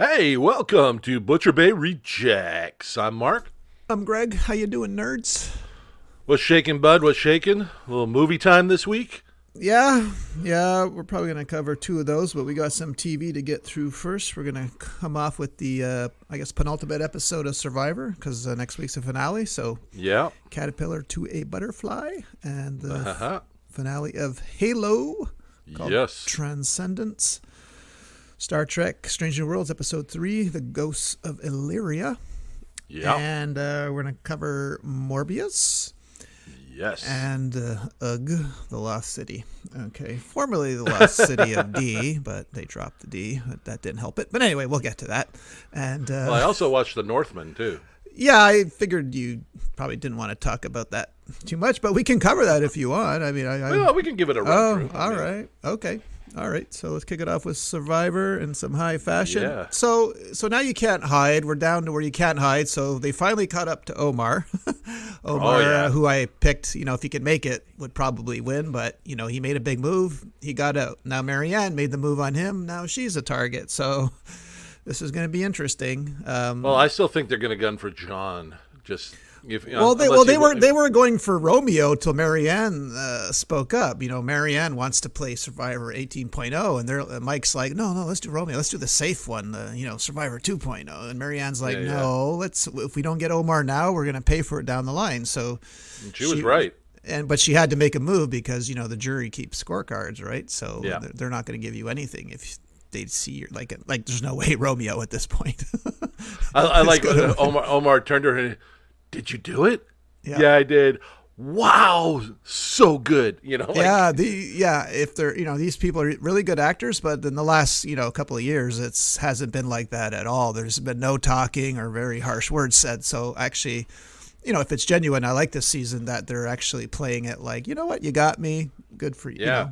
Hey, welcome to Butcher Bay Rejects. I'm Mark. I'm Greg. How you doing, nerds? What's shaking, bud? What's shaking? A little movie time this week? Yeah. We're probably going to cover two of those, but we got some TV to get through first. We're going to come off with the, penultimate episode of Survivor, because next week's a finale. So, Yeah. Caterpillar to a Butterfly, and the finale of Halo, called Transcendence. Star Trek Strange New Worlds, Episode 3, The Ghosts of Illyria. Yeah. And we're going to cover Morbius. Yes. And The Lost City. Okay. Formerly The Lost City of D, but they dropped the D. That didn't help it. But anyway, we'll get to that. And well, I also watched The Northman, too. Yeah, I figured you probably didn't want to talk about that too much, but we can cover that if you want. I mean, Well, we can give it a run through. All right. Okay. All right, so let's kick it off with Survivor in some high fashion. Yeah. So now you can't hide. We're down to where you can't hide. So they finally caught up to Omar. Who I picked, if he could make it, would probably win. But, he made a big move. He got out. Now Marianne made the move on him. Now she's a target. So this is going to be interesting. Well, I still think they're going to gun for John. They were going for Romeo till Marianne spoke up. Marianne wants to play Survivor 18.0, and Mike's like, no, let's do Romeo. Let's do the safe one, Survivor 2.0. And Marianne's like, if we don't get Omar now, we're going to pay for it down the line. So she was right. But she had to make a move because the jury keeps scorecards, right? So they're not going to give you anything if they see you're like there's no way Romeo at this point. I like Omar turned to her and, did you do it? Yeah, I did. Wow, so good. If they're these people are really good actors, but in the last couple of years it hasn't been like that at all. There's been no talking or very harsh words said. So actually, if it's genuine, I like this season that they're actually playing it like, you know what, you got me, good for you. Yeah.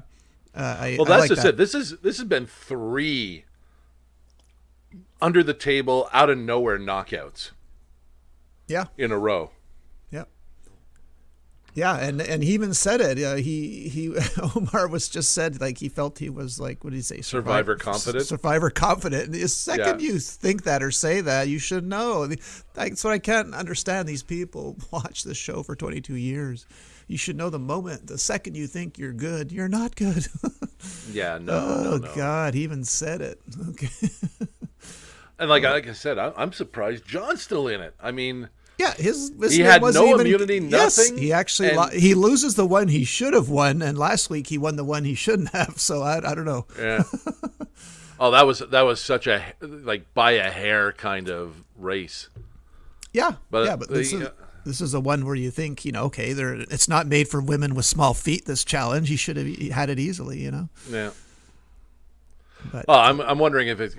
That's just it. This has been 3 under the table, out of nowhere knockouts. Yeah. In a row. Yeah. Yeah, and he even said it. He Omar was just said like he felt he was like, what did he say? Survivor confident. Survivor confident. And the second you think that or say that, you should know. That's what I can't understand. These people watch this show for 22 years. You should know the moment. The second you think you're good, you're not good. Yeah, no. Oh, no. God, he even said it. Okay. And like I said, I'm surprised John's still in it. I mean, yeah, he had no immunity, nothing. Yes, he actually he loses the one he should have won, and last week he won the one he shouldn't have. So I don't know. Yeah. Oh, that was such a by a hair kind of race. Yeah, but this is a one where you think okay, it's not made for women with small feet. This challenge, he should have had it easily. Yeah. But, I'm wondering if it's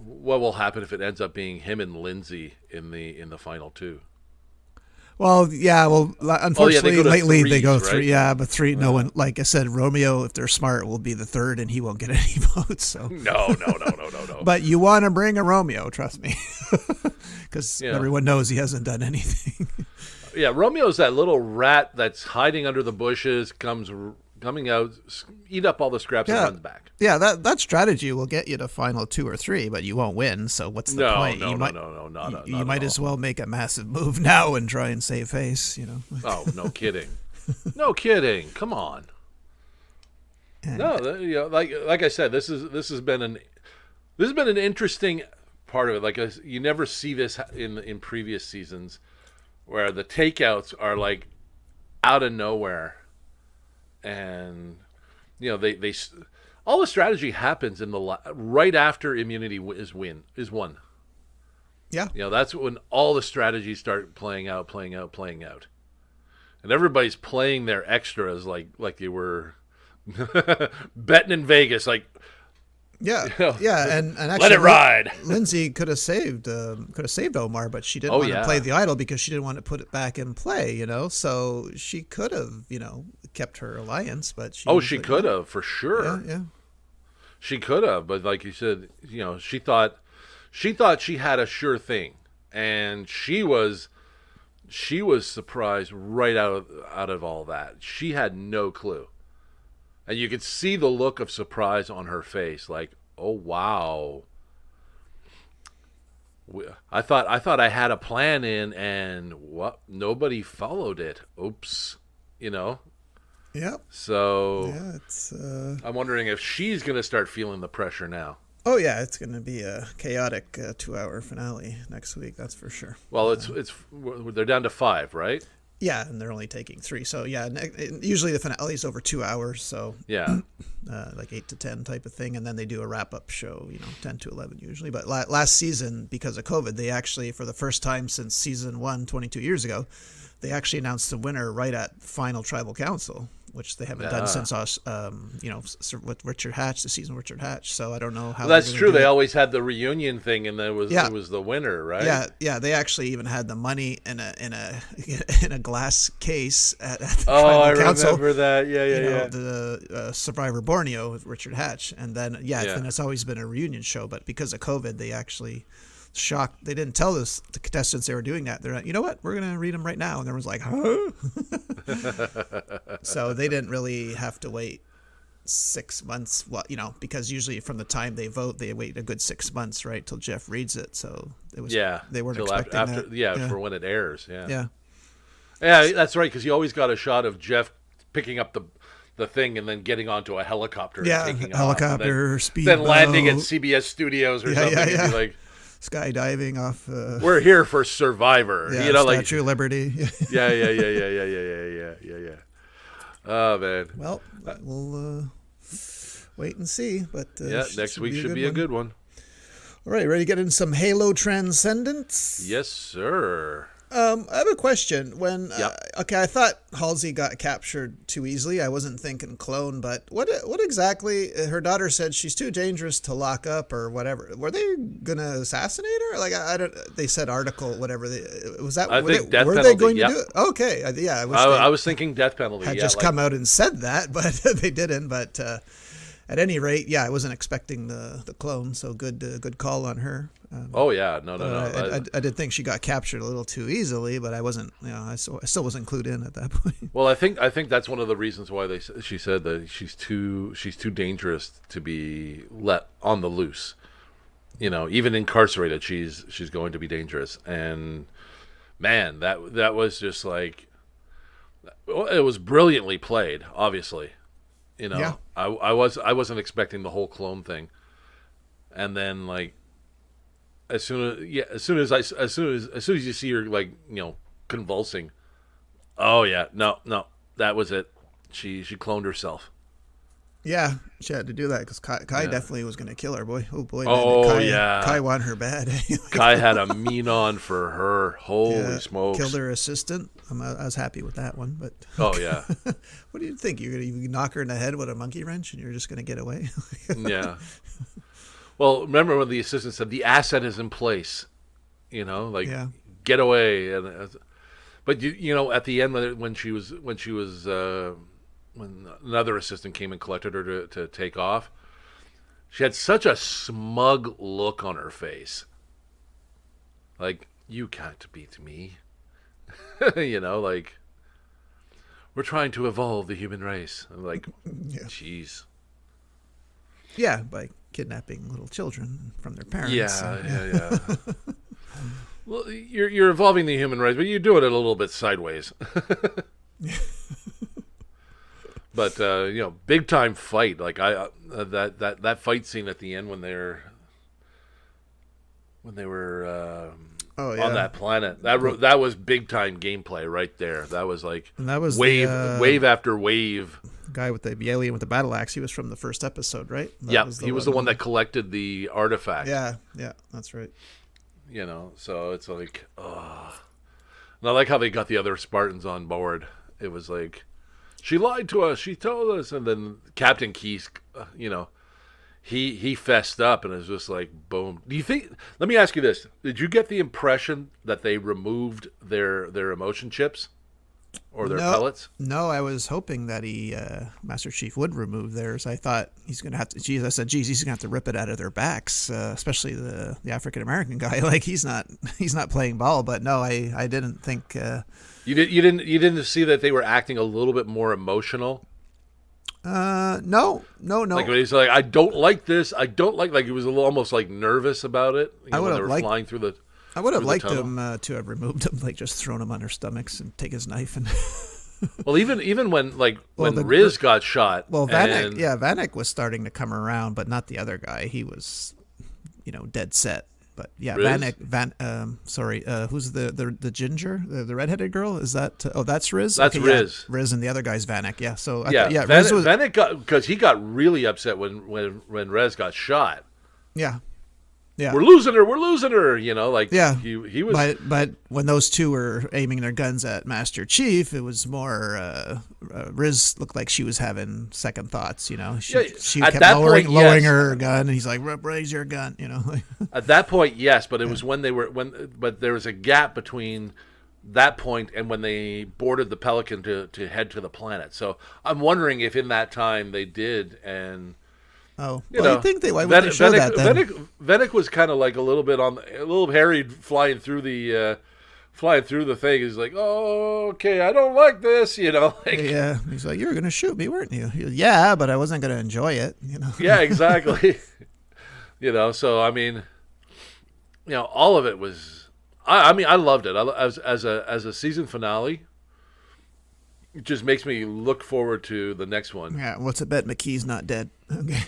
what will happen if it ends up being him and Lindsay in the final 2. Well, yeah. Well, unfortunately, lately they go right? 3. Yeah, but 3. No one, like I said, Romeo, if they're smart, will be the 3rd, and he won't get any votes. So no. But you want to bring a Romeo, trust me, because everyone knows he hasn't done anything. Yeah, Romeo's that little rat that's hiding under the bushes, coming out, eat up all the scraps and runs back. Yeah, that strategy will get you to final 2 or 3, but you won't win. So what's the point? You might as well make a massive move now and try and save face. Oh, no kidding, no kidding. Come on. And, like I said, this has been an interesting part of it. Like you never see this in previous seasons, where the takeouts are like out of nowhere. And they all the strategy happens in the right after immunity is won. Yeah. That's when all the strategies start playing out, and everybody's playing their extras like they were betting in Vegas. Like, yeah, and actually, let it ride. Lindsay could have saved Omar, but she didn't want to play the idol because she didn't want to put it back in play. So she could have kept her alliance, but she could have for sure. Yeah, she could have, but like you said, she thought she had a sure thing, and she was surprised right out of all that. She had no clue. And you could see the look of surprise on her face, like, oh, wow. I thought I had a plan in, and what? Nobody followed it. Oops. You know. Yeah. So yeah, it's. I'm wondering if she's going to start feeling the pressure now. Oh yeah, it's going to be a chaotic 2-hour finale next week. That's for sure. Well, they're down to 5, right? Yeah, and they're only taking 3. So yeah, usually the finale is over 2 hours. So yeah, like 8 to 10 type of thing, and then they do a wrap-up show. 10 to 11 usually. But last season, because of COVID, they actually, for the first time since season 1, 22 years ago, they actually announced the winner right at Final Tribal Council, which they haven't done since us, with Richard Hatch, the season with Richard Hatch. So I don't know how. Well, that's true. They always had the reunion thing, and it was the winner, right? Yeah. They actually even had the money in a glass case at the Tribal Council. I remember that. Yeah. The Survivor Borneo with Richard Hatch, and then then it's always been a reunion show. But because of COVID, they actually shocked. They didn't tell the contestants they were doing that. They're like, you know what? We're gonna read them right now, and everyone's like, huh? So they didn't really have to wait 6 months. Well, because usually from the time they vote, they wait a good 6 months, right, till Jeff reads it. So it was they weren't expecting after that. Yeah, for when it airs. Yeah, that's right. Because you always got a shot of Jeff picking up the thing and then getting onto a helicopter. And taking helicopter, off, speedboat, then landing at CBS Studios or something. And be like, skydiving off. We're here for Survivor. Statue of Liberty. Yeah. Oh man. Well, we'll wait and see. But next week should be a good one. All right, ready to get in some Halo Transcendence? Yes, sir. I have a question. I thought Halsey got captured too easily. I wasn't thinking clone, but what exactly? Her daughter said she's too dangerous to lock up or whatever. Were they gonna assassinate her? Like I don't. They said article whatever. Was that? I think death were penalty. They going to do it? Okay, I was thinking death penalty. Had just come out and said that, but they didn't. But at any rate, I wasn't expecting the clone. So good call on her. No. I did think she got captured a little too easily, but I wasn't. I still wasn't clued in at that point. Well, I think that's one of the reasons why she said that she's too dangerous to be let on the loose. Even incarcerated, she's going to be dangerous. And man, that was just like, it was brilliantly played. Obviously, I wasn't expecting the whole clone thing, and then like. As soon as you see her convulsing, no, that was it. She cloned herself. Yeah, she had to do that because Kai definitely was going to kill her. Boy, oh boy. Kai wanted her bad. Kai had a mean on for her. Holy smokes! Killed her assistant. I was happy with that one, but oh yeah. What do you think? You're going to knock her in the head with a monkey wrench and you're just going to get away? Yeah. Well, remember when the assistant said the asset is in place, get away, but at the end when another assistant came and collected her to take off, she had such a smug look on her face, like you can't beat me, like we're trying to evolve the human race. I'm like, jeez. Yeah, by kidnapping little children from their parents. Yeah. Well, you're evolving the human race, but you do it a little bit sideways. But big time fight. Like that fight scene at the end when they were on that planet. That was big time gameplay right there. That was like, and that was wave after wave. Guy with the alien with the battle axe. He was from the first episode, right? He was the one that collected the artifact. Yeah, that's right. So it's like, oh. And I like how they got the other Spartans on board. It was like, she lied to us. She told us, and then Captain Keyes, he fessed up, and it was just like, boom. Do you think? Let me ask you this: did you get the impression that they removed their emotion chips? Or their pellets? No, I was hoping that Master Chief would remove theirs. I thought he's going to have to. I said, he's going to have to rip it out of their backs, especially the African American guy. Like he's not playing ball. But no, I didn't think. You didn't see that they were acting a little bit more emotional. No. Like when he's like, I don't like this. I don't like he was a little, almost like nervous about it. I would when they have were liked. flying through the. I would have through the liked tunnel. him to have removed him, like just thrown him on their stomachs and take his knife and. Well, even when when the- Riz got shot. Well, Vanek, and- Vanek was starting to come around, but not the other guy. He was, dead set. But yeah, Riz? who's the ginger, the redheaded girl? Is that? That's Riz. That's okay, Riz. Yeah, Riz, and the other guy's Vanek. Yeah. So Yeah, Riz was. Vanek got because he got really upset when Rez got shot. Yeah. Yeah. We're losing her. Yeah. He was. But when those two were aiming their guns at Master Chief, it was more Riz looked like she was having second thoughts. She at kept that lowering point, yes. her gun, and he's like, "Raise your gun," At that point, yes, but it was but there was a gap between that point and when they boarded the Pelican to head to the planet. So I'm wondering if in that time they did and. Oh, I think why would they show that then? Venick was kind of like a little harried flying through the thing. He's like, oh, okay, I don't like this, Yeah, he's like, you were gonna shoot me, weren't you? He goes, yeah, but I wasn't gonna enjoy it, Yeah, exactly. So I mean, all of it was. I mean, I loved it. As a season finale. It just makes me look forward to the next one. Yeah, what's a bet McKee's not dead? Okay.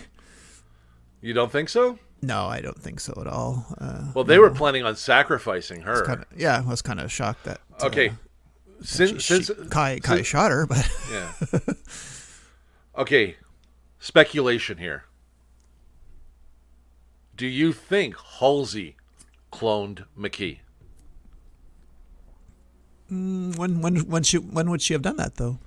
You don't think so? No, I don't think so at all. Well, they were planning on sacrificing her. I was kind of shocked that. Okay, since Kai shot her, but yeah. Okay, speculation here. Do you think Halsey cloned McKee? when would she have done that though?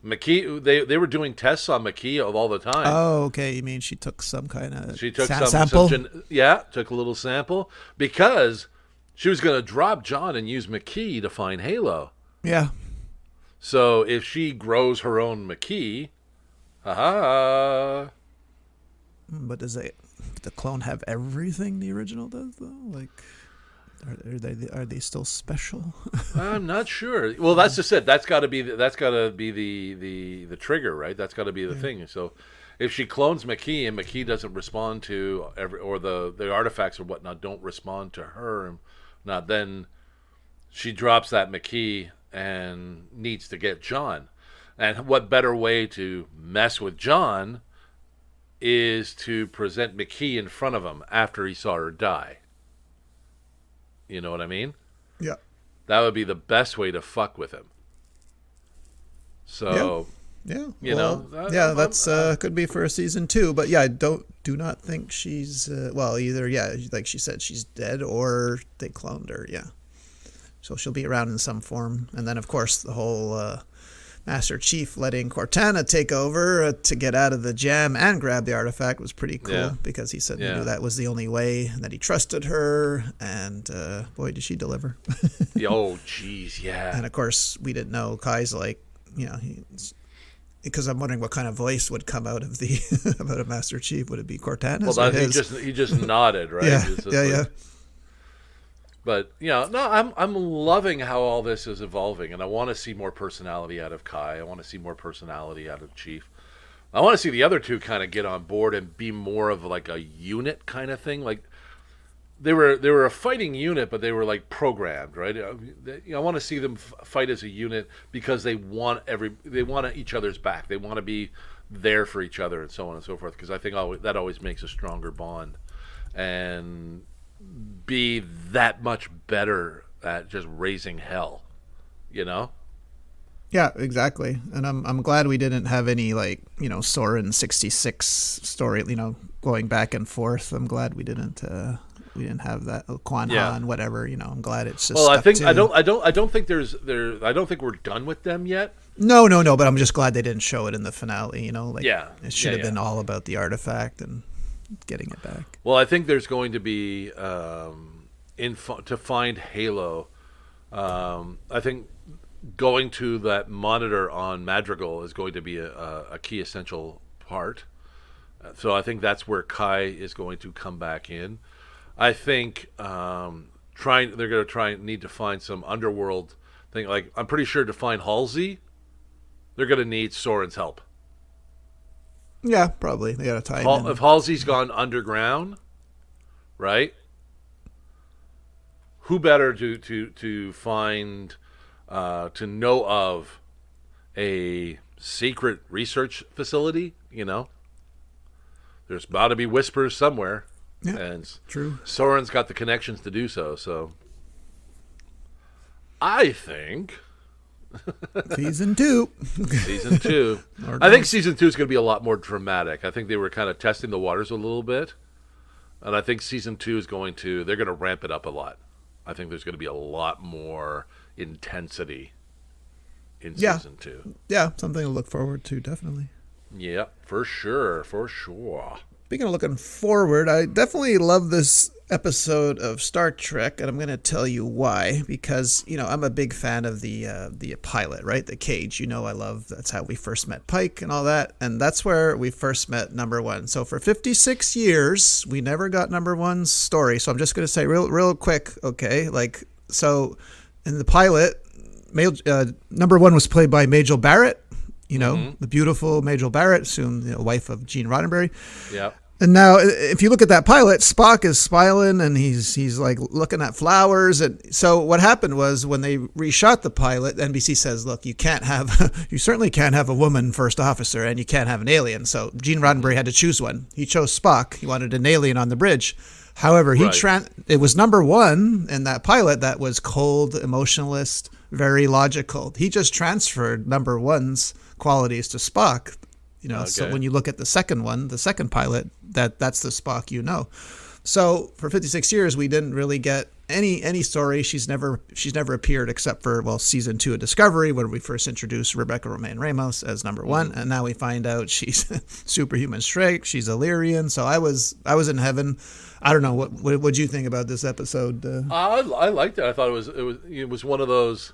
McKee, they were doing tests on McKee all the time. Oh, okay. You mean she took some kind of sample? sample? Took a little sample because she was going to drop John and use McKee to find Halo. Yeah. So if she grows her own McKee, haha. But does the clone have everything the original does though? Like, are they still special? I'm not sure. Well, that's just it. That's got to be the trigger, right? That's got to be the thing. So, if she clones McKee and McKee doesn't respond to or the artifacts or whatnot don't respond to her, then she drops that McKee and needs to get John. And what better way to mess with John is to present McKee in front of him after he saw her die. You know what I mean? Yeah. That would be the best way to fuck with him. So, yeah. that's could be for a season 2, but yeah, I do not think she's either like she said she's dead or they cloned her. Yeah. So she'll be around in some form, and then of course the whole Master Chief letting Cortana take over to get out of the jam and grab the artifact was pretty cool because he said he knew that was the only way and that he trusted her, and boy did she deliver. Oh jeez, yeah. And of course we didn't know Kai's like, because I'm wondering what kind of voice would come out of the about a Master Chief. Would it be Cortana's? Well, he just nodded, right? Yeah. But I'm loving how all this is evolving, and I want to see more personality out of Kai. I want to see more personality out of Chief. I want to see the other two kind of get on board and be more of like a unit kind of thing. Like they were a fighting unit, but they were like programmed, right? I want to see them fight as a unit because they want each other's back. They want to be there for each other and so on and so forth. Because I think that always makes a stronger bond, and be that much better at just raising hell, Yeah, exactly. And I'm glad we didn't have any Soren 66 story, going back and forth. I'm glad we didn't have that Quan Han, whatever. I'm glad it's just. Well, I don't think we're done with them yet. No. But I'm just glad they didn't show it in the finale. It should have been all about the artifact and getting it back. Well, I think there's going to be to find Halo. I think going to that monitor on Madrigal is going to be a key essential part. So I think that's where Kai is going to come back in. I think they're going to need to find some underworld thing. Like I'm pretty sure to find Halsey, they're going to need Soren's help. Yeah, probably. They got to tie him in. If Halsey's gone underground, right? Who better to find, to know of a secret research facility? You know, there's about to be whispers somewhere. Yeah, and true. Soren's got the connections to do so. So I think Season 2. Season 2. I think Season 2 is going to be a lot more dramatic. I think they were kind of testing the waters a little bit. And I think Season 2 is they're going to ramp it up a lot. I think there's going to be a lot more intensity in Season 2. Yeah, something to look forward to, definitely. Yeah, for sure. Speaking of looking forward, I definitely love this episode of Star Trek, and I'm going to tell you why. Because, I'm a big fan of the pilot, right? The Cage. That's how we first met Pike and all that. And that's where we first met Number One. So for 56 years, we never got Number One's story. So I'm just going to say real quick, okay? So in the pilot, Number One was played by Majel Barrett. The beautiful Majel Barrett, soon wife of Gene Roddenberry. Yeah. And now, if you look at that pilot, Spock is smiling and he's like looking at flowers. And so what happened was when they reshot the pilot, NBC says, "Look, you certainly can't have a woman first officer, and you can't have an alien." So Gene Roddenberry had to choose one. He chose Spock. He wanted an alien on the bridge. However, it was Number One in that pilot that was cold, emotionalist, very logical. He just transferred Number One's qualities to Spock. Okay. So when you look at the second pilot, that's the Spock. So for 56 years we didn't really get any story. She's never appeared except for Season 2 of Discovery, where we first introduced Rebecca Romaine Ramos as Number One, and now we find out she's superhuman strength. She's Illyrian. So I was in heaven. I don't know what you think about this episode. I liked it. I thought it was one of those,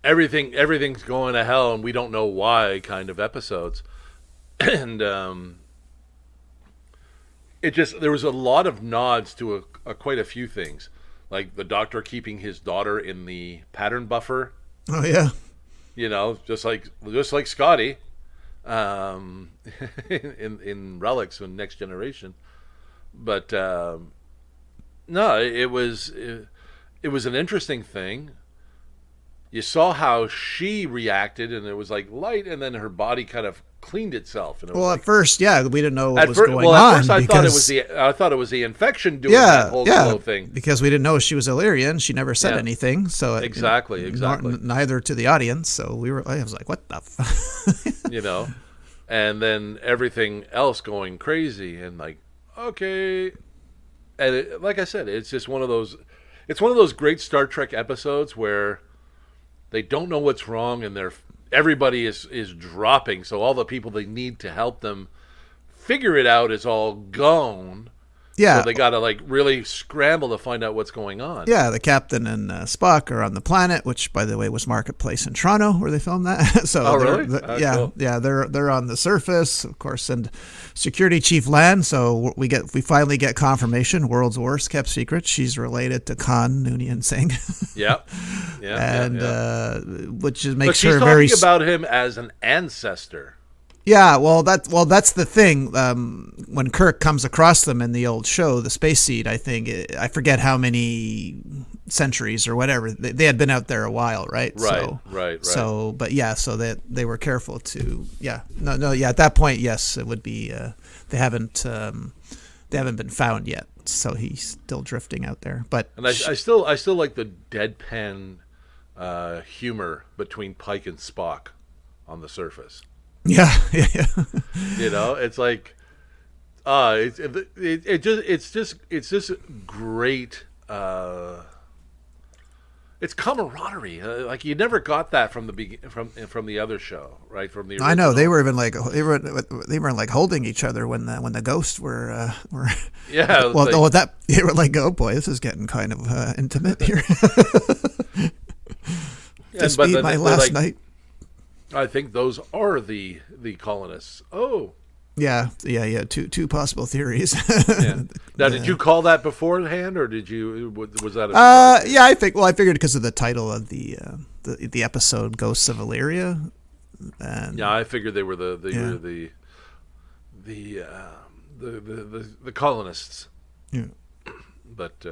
everything's going to hell and we don't know why kind of episodes. And there was a lot of nods to quite a few things, like the Doctor keeping his daughter in the pattern buffer. Oh yeah, just like Scotty, in Relics and Next Generation. But no, it was an interesting thing. You saw how she reacted, and it was like light, and then her body kind of cleaned itself. And at first, we didn't know what was going on. At first, I thought it was the infection doing that whole glow thing. Because we didn't know she was Illyrian. She never said anything. So exactly. Neither to the audience. So I was like, what the? And then everything else going crazy, and like, okay, and like I said, it's just one of those. It's one of those great Star Trek episodes where they don't know what's wrong, and everybody is dropping. So all the people they need to help them figure it out is all gone. Yeah. So they got to really scramble to find out what's going on. Yeah, the captain and Spock are on the planet, which by the way was Marketplace in Toronto where they filmed that. So really? Cool. They're on the surface, of course, and security chief Lan. So we finally get confirmation. World's worst kept secret. She's related to Khan Noonien Singh. Yeah. Which makes her very. She's talking about him as an ancestor. Yeah, that's the thing. When Kirk comes across them in the old show, the Space Seed, I forget how many centuries or whatever. They had been out there a while, right? Right. So, but so that they were careful to. Yeah, no. At that point, yes, it would be. They haven't been found yet, so he's still drifting out there. But I still like the deadpan humor between Pike and Spock on the surface. Yeah. It's like, it's just great. It's camaraderie. Like you never got that from the other show, right? From the original. I know they were even they were like holding each other when the ghosts were. Yeah. Well, they were like, oh boy, this is getting kind of intimate here. This be my last night. I think those are the colonists. Oh. Yeah. Two possible theories. Yeah. Now, did you call that beforehand, or was that? Yeah, I figured because of the title of the episode, "Ghosts of Illyria." And I figured they were the colonists. Yeah. But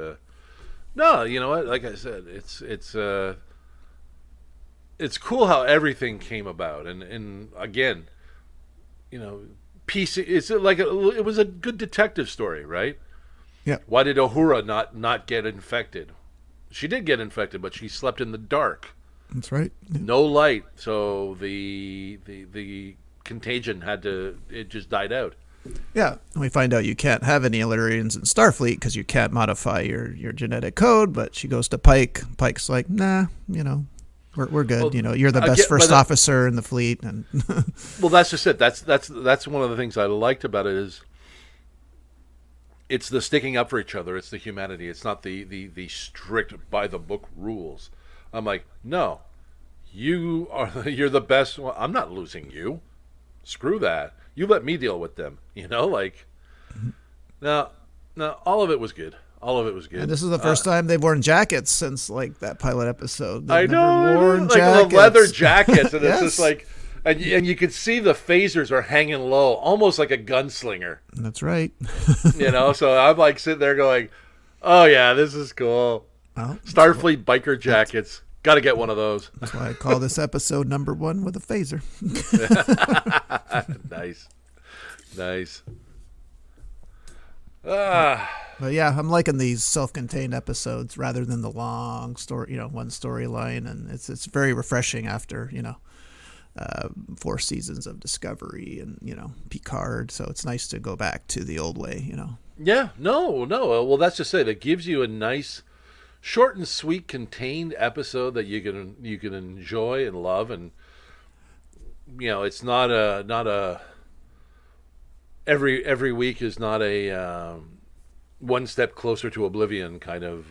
no, you know what? Like I said, it's cool how everything came about, and again, you know, it's like it was a good detective story, right? Yeah. Why did Uhura not get infected? She did get infected, but she slept in the dark. That's right. Yeah. No light, so the contagion it just died out. Yeah, and we find out you can't have any Illyrians in Starfleet because you can't modify your genetic code. But she goes to Pike. Pike's like, nah, you know, we're good. Well, you know, you're the best first officer in the fleet. And well, that's just it. That's one of the things I liked about it is it's the sticking up for each other. It's the humanity. It's not the strict by the book rules. I'm like, no, you're the best. Well, I'm not losing you. Screw that. You let me deal with them. You know, like now all of it was good. All of it was good. And this is the first time they've worn jackets since like that pilot episode. They've never worn like the leather jackets, and yes. It's just like, and you can see the phasers are hanging low, almost like a gunslinger. That's right. You know, so I'm like sitting there going, "Oh yeah, this is cool." Well, Starfleet biker jackets. Got to get one of those. That's why I call this episode number 1 with a phaser. Nice. But yeah, I'm liking these self-contained episodes rather than the long story, you know, one storyline, and it's very refreshing after, you know, 4 seasons of Discovery and, you know, Picard. So it's nice to go back to the old way, you know. Yeah, no. Well, that's just it. It gives you a nice, short and sweet, contained episode that you can enjoy and love, and you know, it's not a every week is not a one step closer to oblivion kind of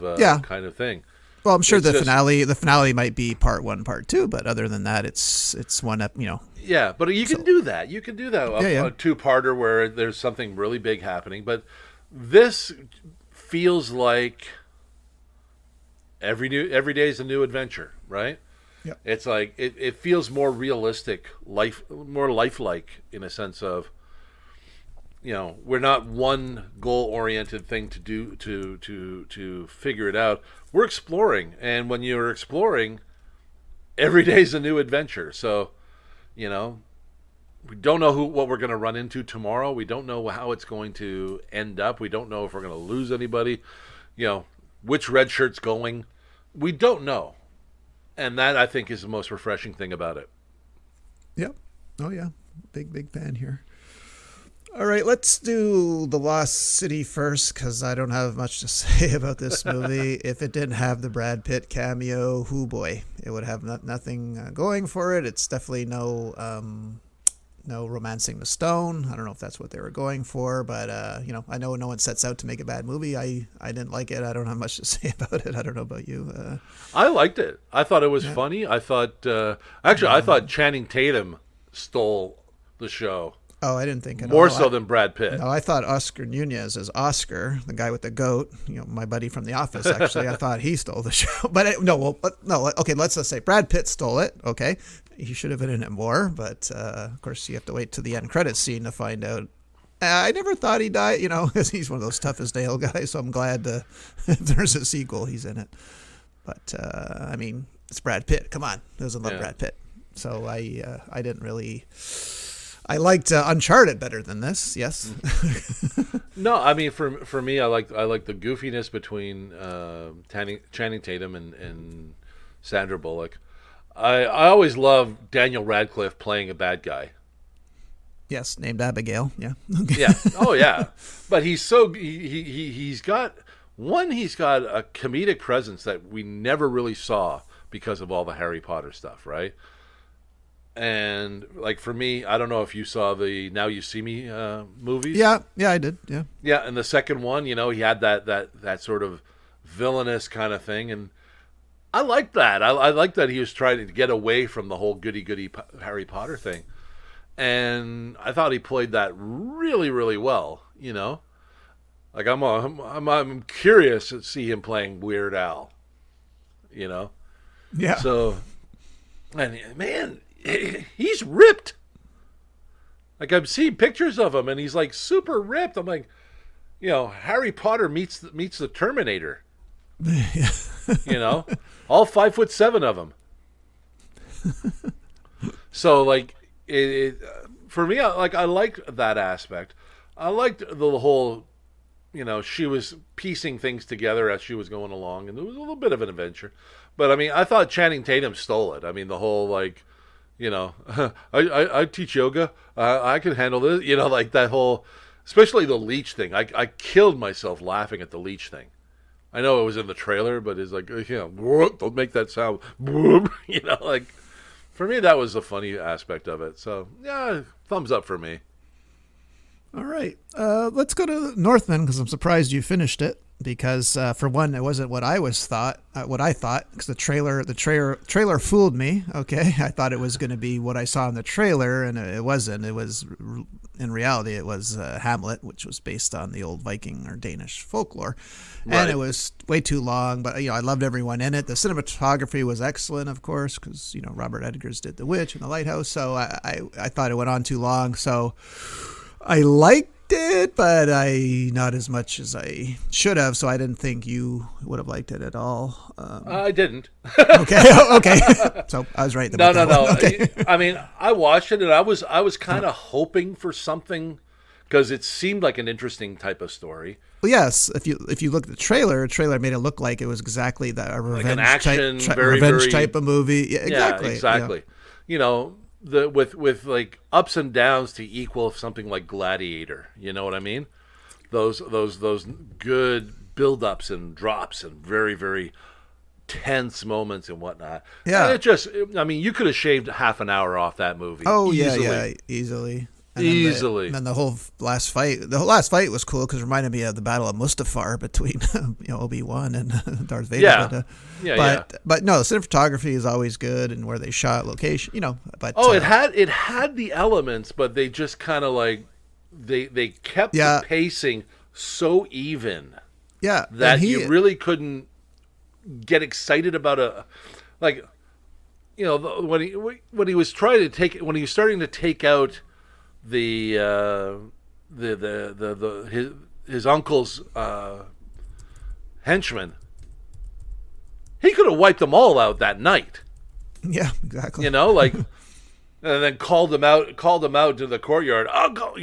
thing. Well, I'm sure the finale might be part 1, part 2, but other than that, it's one you know. Yeah, but you can do that. You can do that. A two-parter where there's something really big happening, but this feels like every day is a new adventure, right? Yeah. It's like it feels more realistic, more lifelike in a sense of, you know, we're not one goal-oriented thing to do to figure it out. We're exploring, and when you're exploring, every day is a new adventure. So, you know, we don't know what we're going to run into tomorrow. We don't know how it's going to end up. We don't know if we're going to lose anybody. You know, which red shirt's going. We don't know. And that, I think, is the most refreshing thing about it. Yep. Oh, yeah. Big fan here. All right, let's do The Lost City first, because I don't have much to say about this movie. If it didn't have the Brad Pitt cameo, hoo boy, it would have nothing going for it. It's definitely no romancing the stone. I don't know if that's what they were going for, but you know, I know no one sets out to make a bad movie. I didn't like it. I don't have much to say about it. I don't know about you. I liked it. I thought it was funny. I thought I thought Channing Tatum stole the show. Oh, I didn't think more so than Brad Pitt. No, I thought Oscar Nunez as Oscar, the guy with the goat. You know, my buddy from The Office. Actually, I thought he stole the show. But okay. Let's just say Brad Pitt stole it. Okay, he should have been in it more. But of course, you have to wait to the end credits scene to find out. I never thought he died. You know, because he's one of those tough as nail guys. So I'm glad if there's a sequel, he's in it. But I mean, it's Brad Pitt. Come on, who doesn't love Brad Pitt? So I didn't really. I liked Uncharted better than this. Yes. No, I mean for me, I like the goofiness between Channing Tatum and Sandra Bullock. I always love Daniel Radcliffe playing a bad guy. Yes, named Abigail. Yeah. Yeah. Oh yeah. But he's got a comedic presence that we never really saw because of all the Harry Potter stuff, right? And like for me, I don't know if you saw the Now You See Me movies. Yeah, I did. Yeah. Yeah, and the second one, you know, he had that sort of villainous kind of thing, and I liked that. I liked that he was trying to get away from the whole goody Harry Potter thing, and I thought he played that really, really well. You know, like I'm curious to see him playing Weird Al. You know. Yeah. So, and man. he's ripped. Like, I'm seeing pictures of him, and he's like super ripped. I'm like, Harry Potter meets the Terminator. All 5'7" of them. So like for me, I liked that aspect. I liked the whole, she was piecing things together as she was going along, and it was a little bit of an adventure. But I mean, I thought Channing Tatum stole it. I mean, the whole like, I teach yoga. I can handle this. Like that whole, especially the leech thing. I killed myself laughing at the leech thing. I know it was in the trailer, but it's like, don't make that sound. Like, for me, that was a funny aspect of it. So, yeah, thumbs up for me. All right. Let's go to Northman, because I'm surprised you finished it. Because, for one, it wasn't what I thought, because the trailer fooled me, okay? I thought it was going to be what I saw in the trailer, and it wasn't. It was, in reality, it was Hamlet, which was based on the old Viking or Danish folklore. Right. And it was way too long, but, I loved everyone in it. The cinematography was excellent, of course, because, Robert Eggers did The Witch and The Lighthouse, so I thought it went on too long, so I liked it, but not as much as I should have, so I didn't think you would have liked it at all. I didn't. Okay. So I was right. No. Okay. I mean, I watched it, and I was kind of hoping for something, because it seemed like an interesting type of story. Well, yes. If you look at the trailer made it look like it was exactly that, a revenge, like an action, revenge type of movie. Yeah, exactly. Yeah, exactly. Yeah. With like ups and downs to equal something like Gladiator, you know what I mean? Those good build-ups and drops and very, very tense moments and whatnot. Yeah. And you could have shaved half an hour off that movie. Oh, easily. Easily. And then the whole last fight was cool, because it reminded me of the Battle of Mustafar between Obi-Wan and Darth Vader. Yeah. But no, cinematography is always good, and where they shot, location, But it had the elements, but they just kind of like they kept the pacing so even. Yeah, that you really couldn't get excited about when he was starting to take out his uncle's henchmen. He could have wiped them all out that night. Yeah, exactly. And then called them out to the courtyard. I'll go.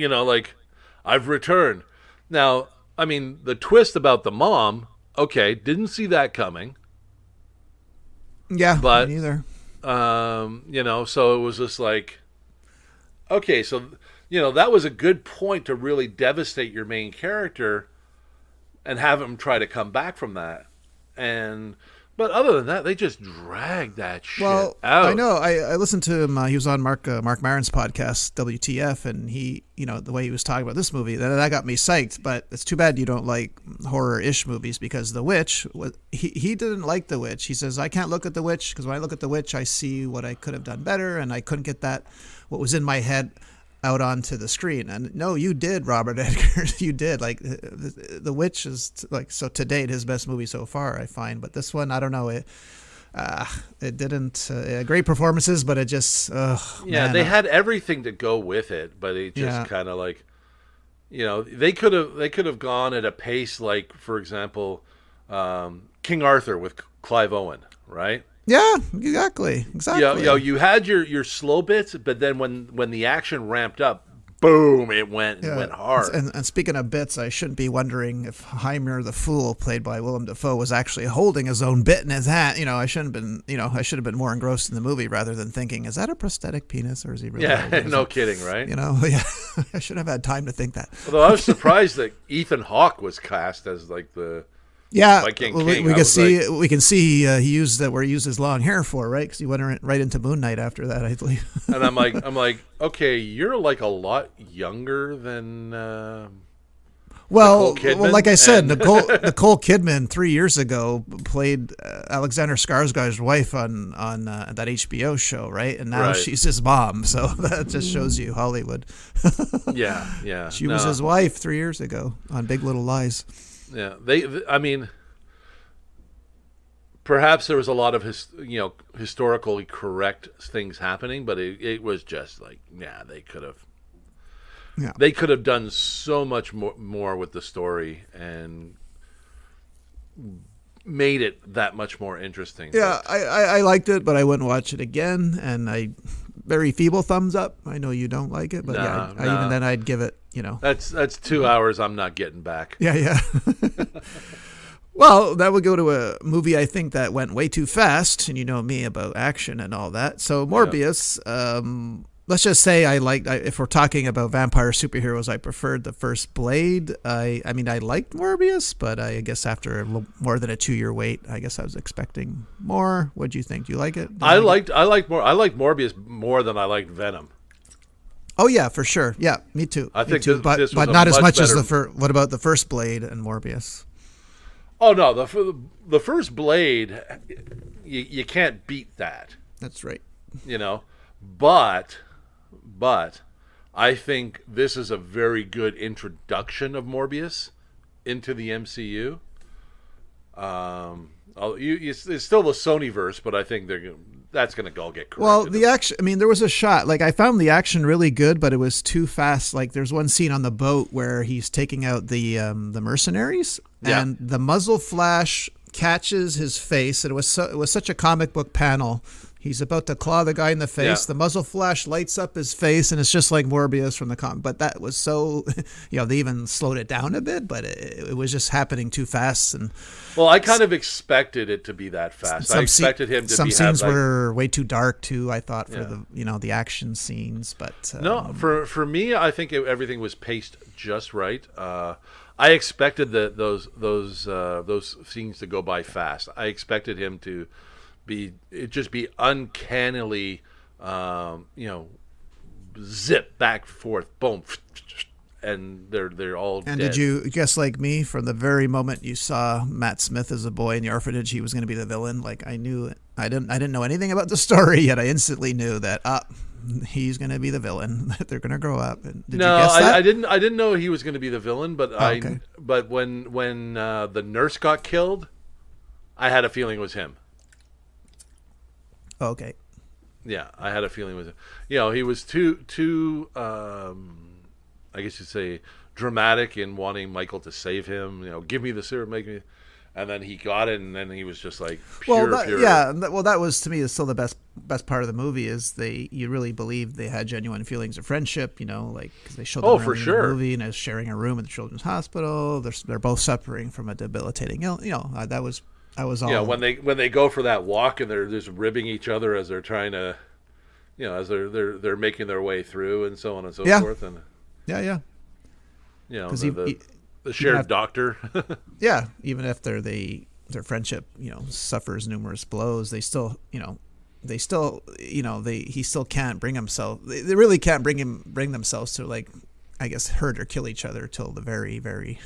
I've returned. Now, I mean, the twist about the mom. Okay, didn't see that coming. Yeah, but me neither. So it was just like, okay, so that was a good point to really devastate your main character and have him try to come back from that. But other than that, they just dragged that shit out. I know. I listened to him. He was on Mark Maron's podcast, WTF, and he, the way he was talking about this movie, that got me psyched. But it's too bad you don't like horror-ish movies, because The Witch, he didn't like The Witch. He says, I can't look at The Witch, because when I look at The Witch, I see what I could have done better, and I couldn't get what was in my head out onto the screen. And no, you did, Robert Eggers. You did. Like, The Witch is so to date his best movie so far, I find. But this one, I don't know. It didn't. Great performances, but it just. They had everything to go with it, but it just kind of like, they could have gone at a pace like, for example, King Arthur with Clive Owen, right? Yeah, exactly. You had your slow bits, but then when the action ramped up, boom, it went hard. And speaking of bits, I shouldn't be wondering if Hymir the Fool, played by Willem Dafoe, was actually holding his own bit in his hand. I should have been more engrossed in the movie rather than thinking, is that a prosthetic penis, or is he really? Yeah, no kidding, right? I should have had time to think that. Although I was surprised that Ethan Hawke was cast as like the. Yeah, we can see he used that where he used his long hair for, right? Because he went right into Moon Knight after that, I believe. And I'm like, okay, you're like a lot younger than. Well, like I said, Nicole Kidman 3 years ago played Alexander Skarsgård's wife on that HBO show, right? And now she's his mom, so that just shows you Hollywood. Yeah. She was his wife 3 years ago on Big Little Lies. Yeah, I mean, perhaps there was a lot of historically correct things happening, but it was just like, yeah, they could have. Yeah. They could have done so much more with the story and made it that much more interesting. Yeah, I liked it, but I wouldn't watch it again. And very feeble thumbs up. I know you don't like it, but even then I'd give it, That's 2 hours I'm not getting back. Yeah. Well, that would go to a movie I think that went way too fast, and you know me about action and all that. So Morbius, let's just say if we're talking about vampire superheroes, I preferred the first Blade. I liked Morbius, but I guess after more than a 2-year wait, I guess I was expecting more. What do you think? Do you like it? I liked Morbius more than I liked Venom. Oh yeah, for sure. Yeah, me too. I think too. this was but not as much as the first. What about the first Blade and Morbius? Oh no, the first Blade, you can't beat that. That's right. But I think this is a very good introduction of Morbius into the MCU. It's still the Sonyverse, but I think that's going to all get corrected. Well, the action, there was a shot. Like, I found the action really good, but it was too fast. Like, there's one scene on the boat where he's taking out the mercenaries, and the muzzle flash catches his face. And it was such a comic book panel. He's about to claw the guy in the face. Yeah. The muzzle flash lights up his face, and it's just like Morbius from the comic. But that was so, they even slowed it down a bit, but it was just happening too fast. And well, I kind of expected it to be that fast. I expected him to some scenes were way too dark too, I thought, for the action scenes. But no, for me, I think everything was paced just right. I expected those scenes to go by fast. I expected him to be uncannily, zip back and forth, boom, and they're all and dead. Did you guess like me from the very moment you saw Matt Smith as a boy in the orphanage, he was going to be the villain? Like, I knew it. I didn't know anything about the story yet. I instantly knew that he's going to be the villain. That they're going to grow up. And did you guess that? I didn't know he was going to be the villain, but but when the nurse got killed, I had a feeling it was him. Okay. Yeah, I had a feeling it was him. He was too I guess you'd say dramatic in wanting Michael to save him. Give me the serum, make me. And then he got it, and then he was just like pure. Yeah. Well, that was, to me, is still the best part of the movie. Is you really believe they had genuine feelings of friendship. Because they showed them for in sure. the movie, and as sharing a room at the children's hospital. They're both suffering from a debilitating illness. That was all. Yeah, when they go for that walk and they're just ribbing each other as they're trying to, as they're making their way through and so on and so forth. And yeah. The shared doctor. Yeah, even after their friendship, suffers numerous blows, he still can't bring himself. They really can't bring themselves to, like, I guess, hurt or kill each other till the very, very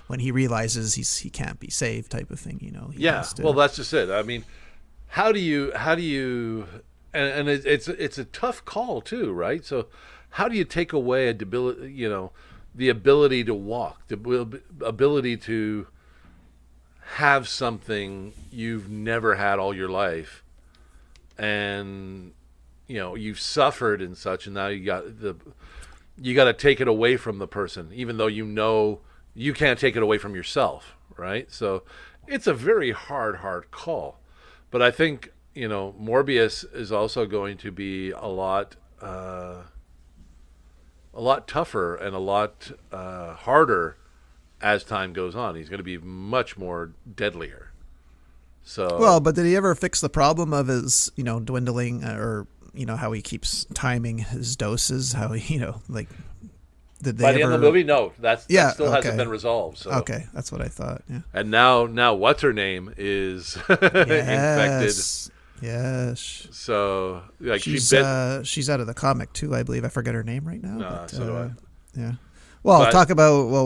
when he realizes he can't be saved, type of thing. Well, that's just it. I mean, how do you and it's a tough call too, right? So how do you take away the ability to walk, the ability to have something you've never had all your life, and you've suffered and such, and now you got to take it away from the person, even though you can't take it away from yourself, right? So it's a very hard call. But I think Morbius is also going to be a lot tougher and a lot harder as time goes on. He's going to be much more deadlier. So well, but did he ever fix the problem of his dwindling, or how he keeps timing his doses? How he did they by the end of the movie? No, that still okay. hasn't been resolved. So okay, that's what I thought. Yeah. And now what's her name is infected. Yes. So she's out of the comic too, I believe. I forget her name right now. No, so do I. Yeah. Well,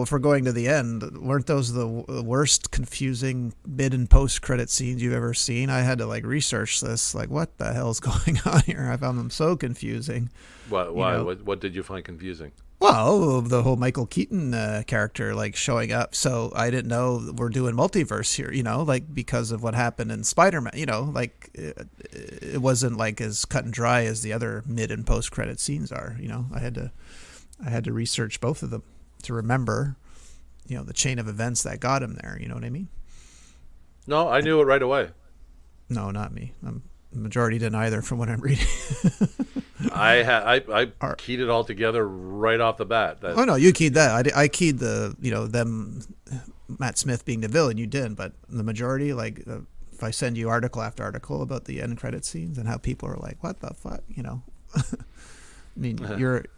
if we're going to the end, weren't those the worst confusing mid and post credit scenes you've ever seen? I had to research this. What the hell's going on here? I found them so confusing. Why? What did you find confusing? Well, the whole Michael Keaton character like showing up, so I didn't know we're doing multiverse here, like because of what happened in Spider-Man, like it wasn't like as cut and dry as the other mid and post credit scenes are. I had to research both of them to remember, the chain of events that got him there. You know what I mean? No, I knew it right away. No, not me. The majority didn't either, from what I'm reading. I keyed it all together right off the bat. Oh no, you keyed that. I keyed the them Matt Smith being the villain. You didn't, but the majority, like if I send you article after article about the end credit scenes and how people are like, what the fuck, I mean,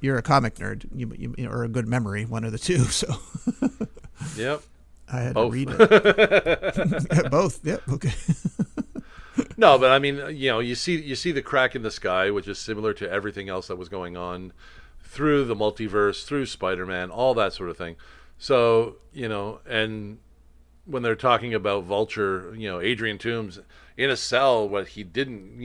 you're a comic nerd. You or a good memory, one of the two. So yep, I had both. to read it. Both. Yep. Okay. No, but I mean, you see the crack in the sky, which is similar to everything else that was going on through the multiverse, through Spider-Man, all that sort of thing. So, and when they're talking about Vulture, Adrian Toomes in a cell, what he didn't,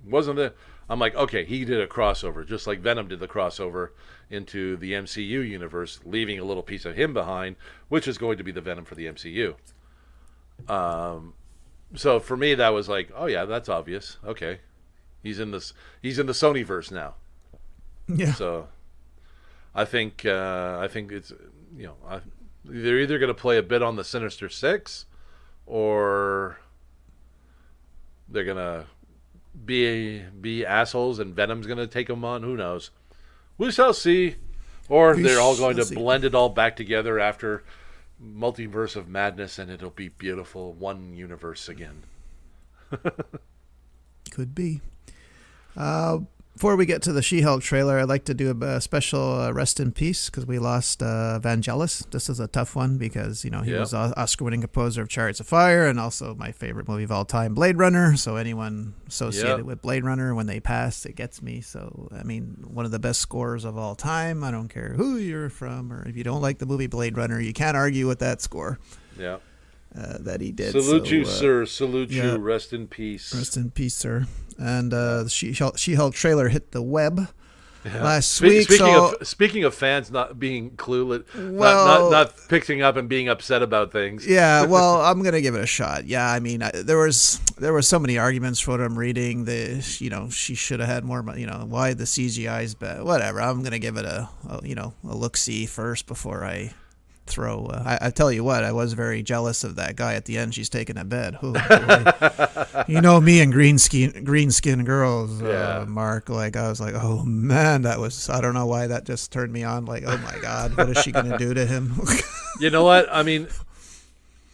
wasn't the. I'm like, okay, he did a crossover, just like Venom did the crossover into the MCU universe, leaving a little piece of him behind, which is going to be the Venom for the MCU. So for me, that was like, oh yeah, that's obvious. Okay, he's in the Sonyverse now. Yeah. So I think it's they're either going to play a bit on the Sinister Six, or they're going to be assholes and Venom's going to take them on. Who knows? We shall see. Or they're all going to blend it all back together after Multiverse of Madness, and it'll be beautiful, one universe again. Could be. Before we get to the She-Hulk trailer, I'd like to do a special rest in peace, because we lost Vangelis. This is a tough one because he was Oscar-winning composer of Chariots of Fire, and also my favorite movie of all time, Blade Runner. So anyone associated with Blade Runner, when they pass, it gets me. So I mean, one of the best scores of all time. I don't care who you're from, or if you don't like the movie Blade Runner, you can't argue with that score. Yeah. That he did. Salute you, sir. Salute you. Rest in peace. Rest in peace, sir. And the She-Hulk trailer hit the web last week. Speaking of fans not being clueless, not picking up and being upset about things. Yeah, well, I'm gonna give it a shot. Yeah, I mean, there was so many arguments for what I'm reading. She should have had more. Why the CGI's bad. Whatever. I'm gonna give it a look-see first before I throw. I tell you what, I was very jealous of that guy at the end. She's taken a bed. Oh, me and green skin girls, Mark. Like I was like, oh man, that was. I don't know why that just turned me on. Like, oh my god, what is she gonna do to him? You know what? I mean,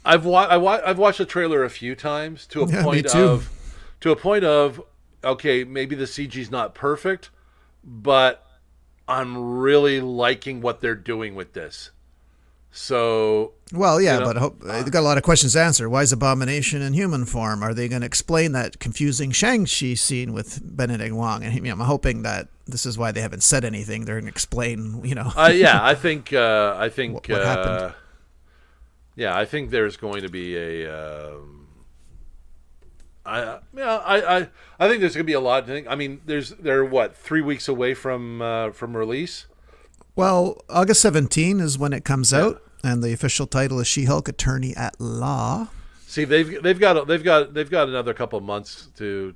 I've watched the trailer a few times to a point of okay, maybe the CG's not perfect, but I'm really liking what they're doing with this. So but they got a lot of questions to answer. Why is Abomination in human form? Are they going to explain that confusing Shang-Chi scene with Benedict Wong? And I'm hoping that this is why they haven't said anything. They're going to explain, I think what happened. I think there's going to be a. I think there's going to be a lot of things. I mean, they're 3 weeks away from release. Well, August 17 is when it comes out, and the official title is She-Hulk Attorney at Law. See, they've got another couple of months to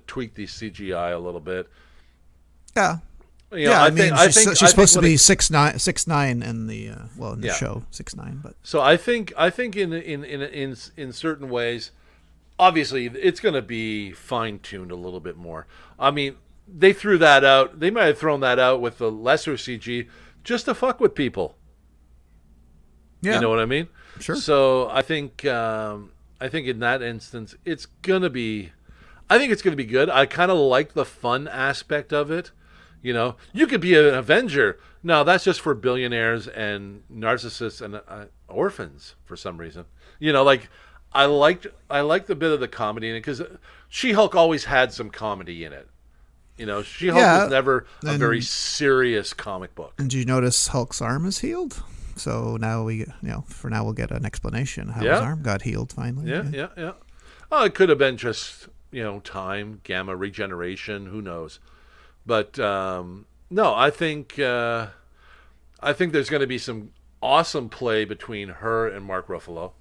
tweak the CGI a little bit. Yeah. I think she's supposed to be 6'9" in the the show 6'9", but so I think in certain ways, obviously it's going to be fine-tuned a little bit more. I mean, they threw that out. They might have thrown that out with the lesser CG just to fuck with people. Yeah. You know what I mean? Sure. So I think in that instance, it's gonna be good. I kind of like the fun aspect of it. You could be an Avenger. No, that's just for billionaires and narcissists and orphans for some reason. I liked the bit of the comedy in it because She-Hulk always had some comedy in it. She-Hulk was never a very serious comic book. And did you notice Hulk's arm is healed? So now we'll get an explanation how his arm got healed finally. Yeah. Oh, it could have been just, time, gamma regeneration, who knows. But, no, I think I think there's going to be some awesome play between her and Mark Ruffalo.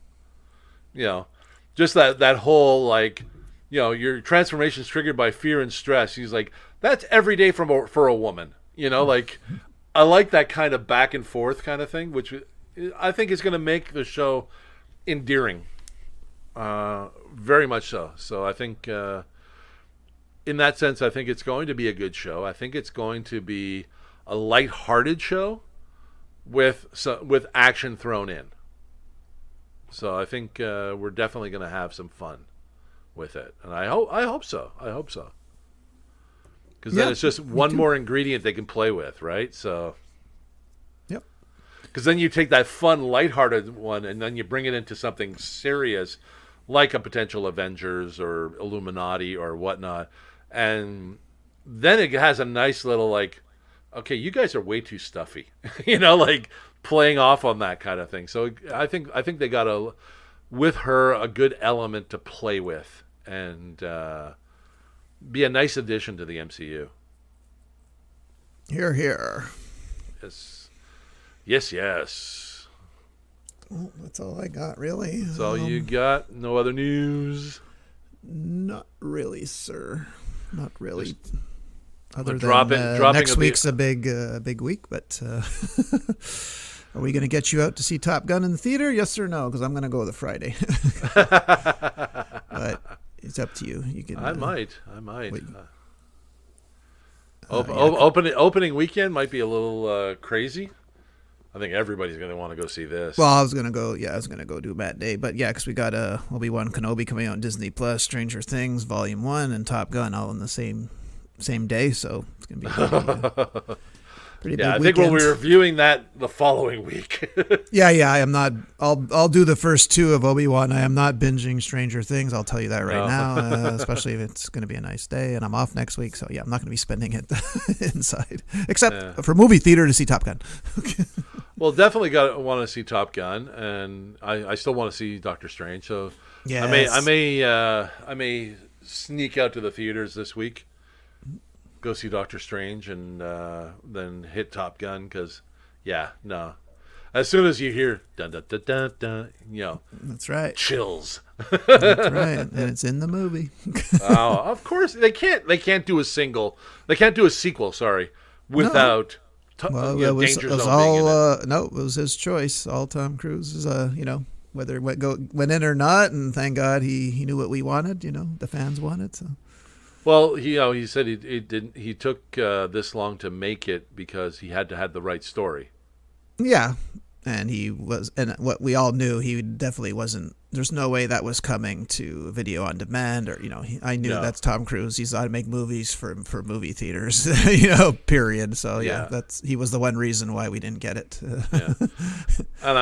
You know, just that whole like, you know, your transformation is triggered by fear and stress. He's like, that's every day for a woman. You know, like I like that kind of back and forth kind of thing, which I think is going to make the show endearing. Very much so. So I think in that sense, I think it's going to be a good show. I think it's going to be a lighthearted show with action thrown in. So I think we're definitely going to have some fun with it, and I hope so. I hope so. Because then it's just one more ingredient they can play with, right? So. Yep. Because then you take that fun, lighthearted one, and then you bring it into something serious, like a potential Avengers or Illuminati or whatnot, and then it has a nice little like, okay, you guys are way too stuffy, you know, like playing off on that kind of thing. So I think they got with her a good element to play with and be a nice addition to the MCU. Hear, hear. Yes. Well, that's all I got, really. That's all you got? No other news? Not really, sir. Not really. Other dropping next week's a big week, but are we going to get you out to see Top Gun in the theater? Yes or no? Because I'm going to go the Friday. But it's up to you. You can. I might. Opening weekend might be a little crazy. I think everybody's going to want to go see this. Well, I was going to go do Matt Day, but yeah, because we got Obi-Wan Kenobi coming out on Disney Plus, Stranger Things Volume 1, and Top Gun all in the same day, so it's going to be pretty big I weekend. think we'll be reviewing that the following week. Yeah, I am not. I'll do the first 2 of Obi-Wan. I am not binging Stranger Things. I'll tell you that right now, especially if it's going to be a nice day and I'm off next week. So yeah, I'm not going to be spending it inside, except for movie theater to see Top Gun. Well, definitely want to see Top Gun, and I still want to see Doctor Strange. So yes. I may sneak out to the theaters this week, go see Doctor Strange, and then hit Top Gun because, as soon as you hear dun dun dun dun dun, you know, that's right, chills. That's right, and it's in the movie. Oh, of course they can't do a sequel. Sorry, without. Well, it was all it was his choice. All Tom Cruise is whether it went in or not, and thank God he knew what we wanted. The fans wanted. So. Well, he said he took this long to make it because he had to have the right story. Yeah, and what we all knew, he definitely wasn't. There's no way that was coming to video on demand, or I knew that's Tom Cruise. He's ought to make movies for movie theaters, period. So he was the one reason why we didn't get it. And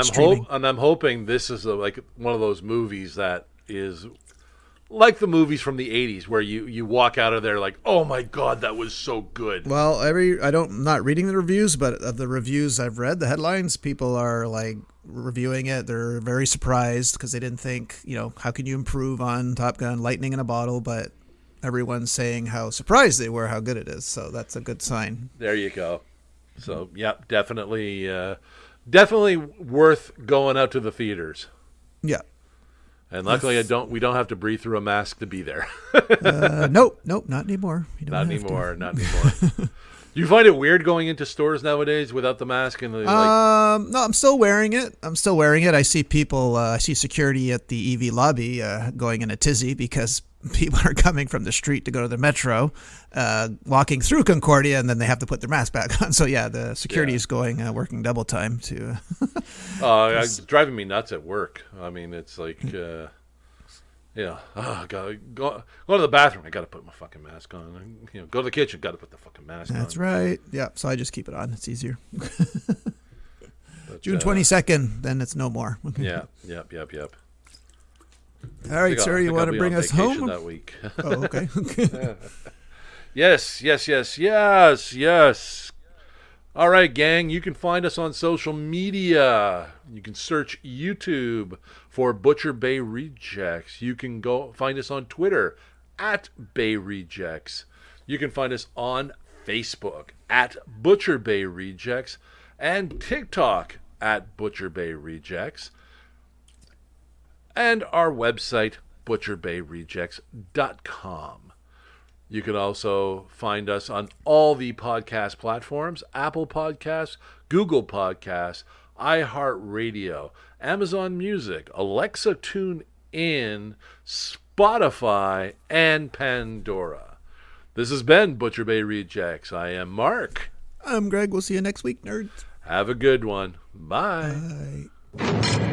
I'm hoping this is like one of those movies that is like the movies from the 80s where you walk out of there like, oh my God, that was so good. Well, I'm not reading the reviews, but of the reviews I've read, the headlines, people are like reviewing it. They're very surprised because they didn't think, how can you improve on Top Gun, lightning in a bottle, but everyone's saying how surprised they were, how good it is. So that's a good sign. There you go. So, definitely worth going out to the theaters. Yeah. And luckily, we don't have to breathe through a mask to be there. Nope, not anymore. Not anymore. Do you find it weird going into stores nowadays without the mask? And no, I'm still wearing it. I see people. I see security at the EV lobby going in a tizzy because people are coming from the street to go to the metro, walking through Concordia, and then they have to put their mask back on. So the security is working double time to. It's driving me nuts at work. I mean, it's like, go to the bathroom. I got to put my fucking mask on. Go to the kitchen. Got to put the fucking mask on. That's right. Yeah. So I just keep it on. It's easier. But, June 22nd. Then it's no more. Yep. All right, sir. You want to bring us home that week? Oh, okay. Yes. All right, gang. You can find us on social media. You can search YouTube for Butcher Bay Rejects. You can go find us on Twitter at Bay Rejects. You can find us on Facebook at Butcher Bay Rejects. and TikTok at Butcher Bay Rejects, and our website, butcherbayrejects.com. You can also find us on all the podcast platforms: Apple Podcasts, Google Podcasts, iHeartRadio, Amazon Music, Alexa Tune In, Spotify, and Pandora. This has been Butcher Bay Rejects. I am Mark. I'm Greg. We'll see you next week, nerds. Have a good one. Bye. Bye.